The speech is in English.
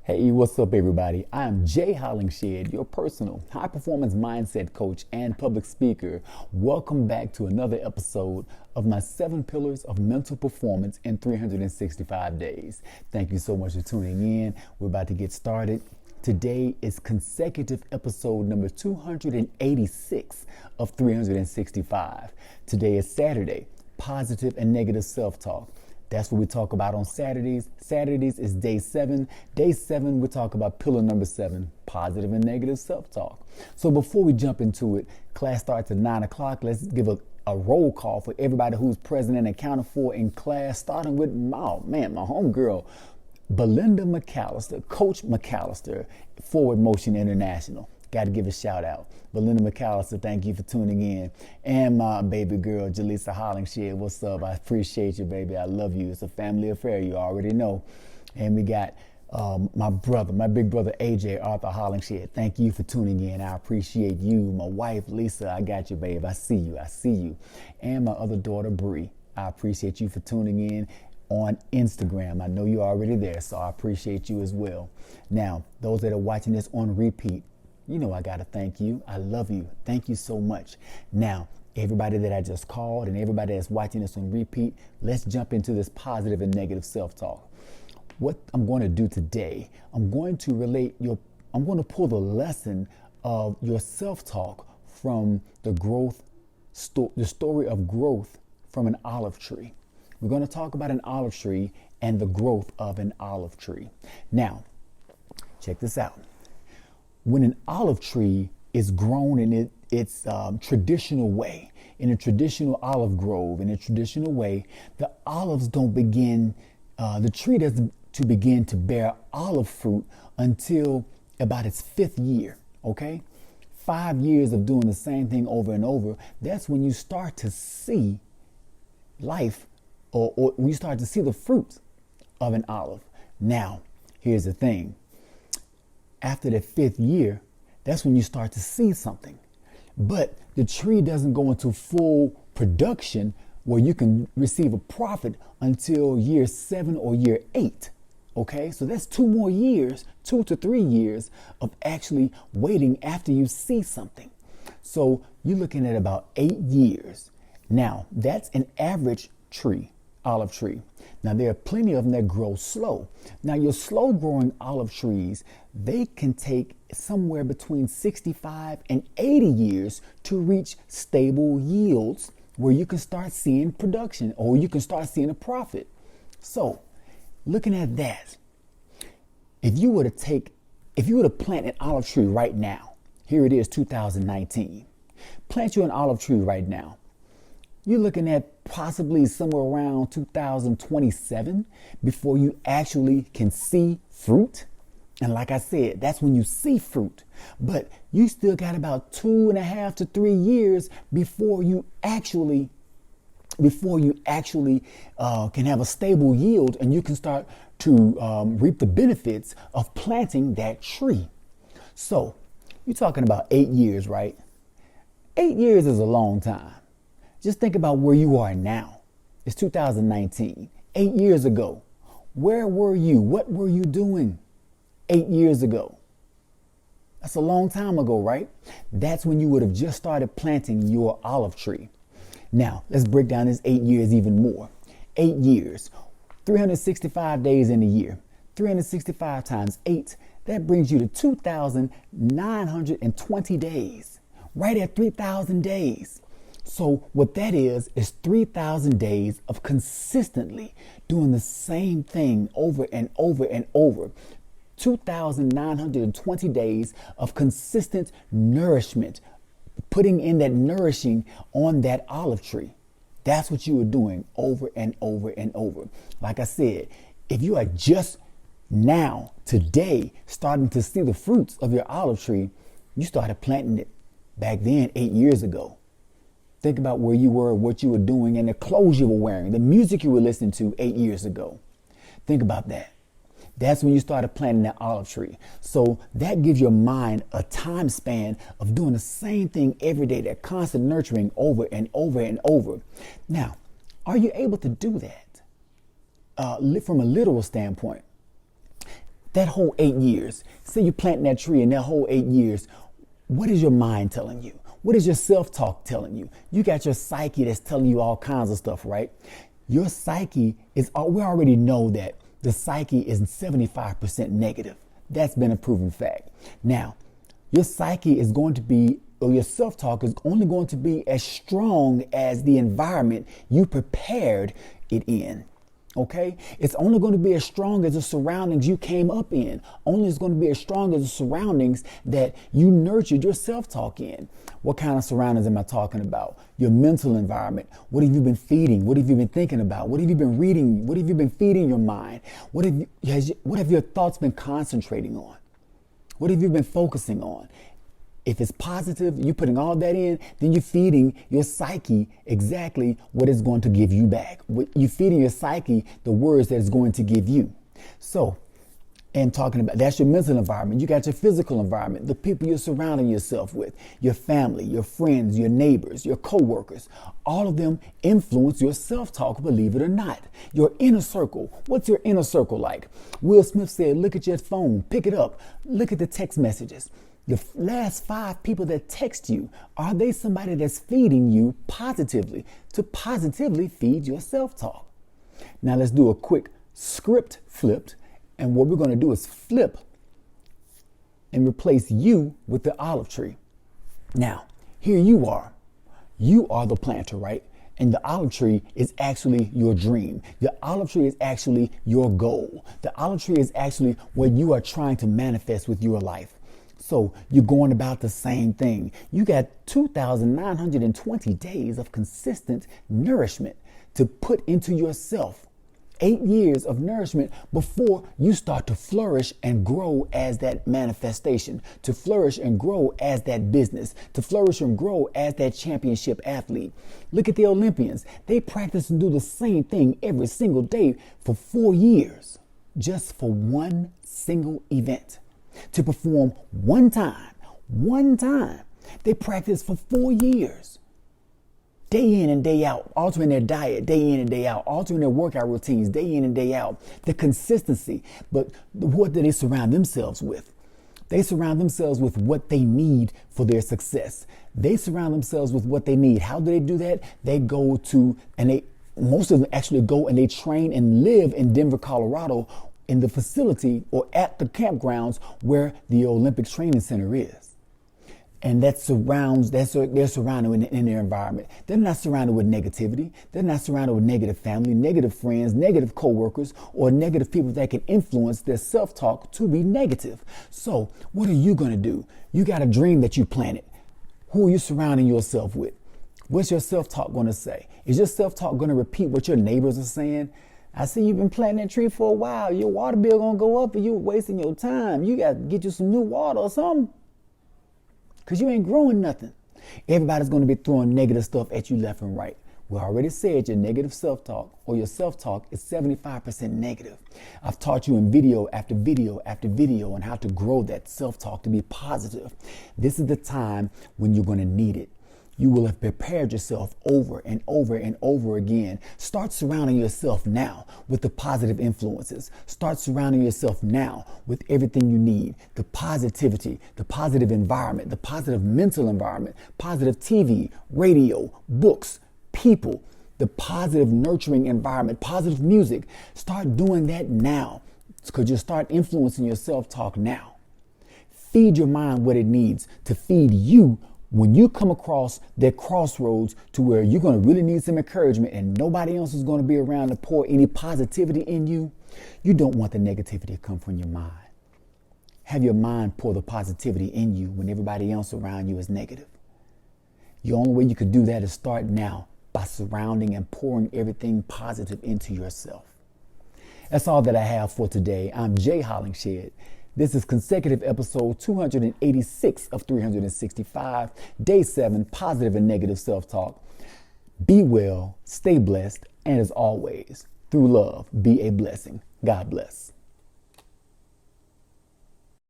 Hey, what's up, everybody? I am Jay Hollingshed, your personal high performance mindset coach and public speaker. Welcome back to another episode of my 7 pillars of mental performance in 365 days. Thank you so much for tuning in. We're about to get started. Today is consecutive episode number 286 of 365. Today is Saturday, positive and negative self-talk. That's what we talk about on Saturdays. Saturdays is day 7. Day 7, we talk about pillar number 7, positive and negative self-talk. So before we jump into it, class starts at 9 o'clock. Let's give a roll call for everybody who's present and accounted for in class, starting with my homegirl, Belinda McAllister, Coach McAllister, Forward Motion International. Got to give a shout out. Belinda McAllister, thank you for tuning in. And my baby girl, Jaleesa Hollingshed, what's up? I appreciate you, baby. I love you. It's a family affair, you already know. And we got my big brother, AJ Arthur Hollingshed. Thank you for tuning in. I appreciate you. My wife, Lisa, I got you, babe. I see you. And my other daughter, Bree. I appreciate you for tuning in on Instagram. I know you're already there, so I appreciate you as well. Now, those that are watching this on repeat, you know I gotta thank you. I love you. Thank you so much. Now, everybody that I just called and everybody that's watching this on repeat, let's jump into this positive and negative self-talk. What I'm going to do today, I'm going to pull the lesson of your self-talk from the story of growth from an olive tree. We're going to talk about an olive tree and the growth of an olive tree. Now, check this out. When an olive tree is grown in its traditional way, in a traditional olive grove, in a traditional way, the olives don't begin, the tree doesn't begin to bear olive fruit until about its 5th year, okay? 5 years of doing the same thing over and over, that's when you start to see life, or when you start to see the fruits of an olive. Now, here's the thing. After the 5th year, that's when you start to see something. But the tree doesn't go into full production where you can receive a profit until year 7 or year 8. Okay, so that's 2 more years, 2 to 3 years of actually waiting after you see something. So you're looking at about 8 years. Now, that's an average tree. Olive tree. Now, there are plenty of them that grow slow. Now, your slow growing olive trees, they can take somewhere between 65 and 80 years to reach stable yields where you can start seeing production or you can start seeing a profit. So, looking at that, if you were to plant an olive tree right now, here it is 2019, plant you an olive tree right now. You're looking at possibly somewhere around 2027 before you actually can see fruit. And like I said, that's when you see fruit. But you still got about 2.5 to 3 years before you actually can have a stable yield and you can start to reap the benefits of planting that tree. So you're talking about 8 years, right? 8 years is a long time. Just think about where you are now. It's 2019, 8 years ago. Where were you? What were you doing 8 years ago? That's a long time ago, right? That's when you would have just started planting your olive tree. Now, let's break down this 8 years even more. 8 years, 365 days in a year, 365 times 8, that brings you to 2,920 days, right at 3,000 days. So what that is 3,000 days of consistently doing the same thing over and over and over. 2,920 days of consistent nourishment, putting in that nourishing on that olive tree. That's what you were doing over and over and over. Like I said, if you are just now, today, starting to see the fruits of your olive tree, you started planting it back then 8 years ago. Think about where you were, what you were doing, and the clothes you were wearing, the music you were listening to 8 years ago. Think about that. That's when you started planting that olive tree. So that gives your mind a time span of doing the same thing every day, that constant nurturing over and over and over. Now, are you able to do that from a literal standpoint? That whole 8 years, say you plant that tree in that whole 8 years, what is your mind telling you? What is your self-talk telling you? You got your psyche that's telling you all kinds of stuff, right? Your psyche is, we already know that the psyche is 75% negative. That's been a proven fact. Now, your psyche is going to be, or your self-talk is only going to be as strong as the environment you prepared it in. Okay? It's only going to be as strong as the surroundings you came up in. Only is going to be as strong as the surroundings that you nurtured your self-talk in. What kind of surroundings am I talking about? Your mental environment. What have you been feeding? What have you been thinking about? What have you been reading? What have you been feeding your mind? What have your thoughts been concentrating on? What have you been focusing on? If it's positive, you're putting all that in, then you're feeding your psyche exactly what it's going to give you back. You're feeding your psyche the words that it's going to give you. So, and talking about, that's your mental environment. You got your physical environment, the people you're surrounding yourself with, your family, your friends, your neighbors, your coworkers. All of them influence your self-talk, believe it or not. Your inner circle. What's your inner circle like? Will Smith said, look at your phone, pick it up, look at the text messages. The last 5 people that text you, are they somebody that's feeding you positively to positively feed your self-talk? Now let's do a quick script flipped. And what we're going to do is flip and replace you with the olive tree. Now, here you are. You are the planter, right? And the olive tree is actually your dream. The olive tree is actually your goal. The olive tree is actually what you are trying to manifest with your life. So you're going about the same thing. You got 2,920 days of consistent nourishment to put into yourself. 8 years of nourishment before you start to flourish and grow as that manifestation, to flourish and grow as that business, to flourish and grow as that championship athlete. Look at the Olympians. They practice and do the same thing every single day for 4 years, just for one single event. To perform one time. They practice for 4 years. Day in and day out, altering their diet, day in and day out, altering their workout routines, day in and day out. The consistency, but what do they surround themselves with? They surround themselves with what they need for their success. They surround themselves with what they need. How do they do that? They go to, most of them actually go and they train and live in Denver, Colorado, in the facility or at the campgrounds where the Olympic Training Center is. And they're surrounded in their environment. They're not surrounded with negativity. They're not surrounded with negative family, negative friends, negative coworkers, or negative people that can influence their self-talk to be negative. So what are you going to do? You got a dream that you planted. Who are you surrounding yourself with? What's your self-talk going to say? Is your self-talk going to repeat what your neighbors are saying? I see you've been planting that tree for a while. Your water bill going to go up and you're wasting your time. You got to get you some new water or something. Because you ain't growing nothing. Everybody's going to be throwing negative stuff at you left and right. We already said your negative self-talk or your self-talk is 75% negative. I've taught you in video after video after video on how to grow that self-talk to be positive. This is the time when you're going to need it. You will have prepared yourself over and over and over again. Start surrounding yourself now with the positive influences. Start surrounding yourself now with everything you need. The positivity, the positive environment, the positive mental environment, positive TV, radio, books, people, the positive nurturing environment, positive music. Start doing that now because you'll start influencing your self-talk now. Feed your mind what it needs to feed you. When you come across that crossroads to where you're going to really need some encouragement and nobody else is going to be around to pour any positivity in you, you don't want the negativity to come from your mind. Have your mind pour the positivity in you when everybody else around you is negative. The only way you could do that is start now by surrounding and pouring everything positive into yourself. That's all that I have for today. I'm Jay Hollingshed. This is consecutive episode 286 of 365, day 7, positive and negative self-talk. Be well, stay blessed, and as always, through love, be a blessing. God bless.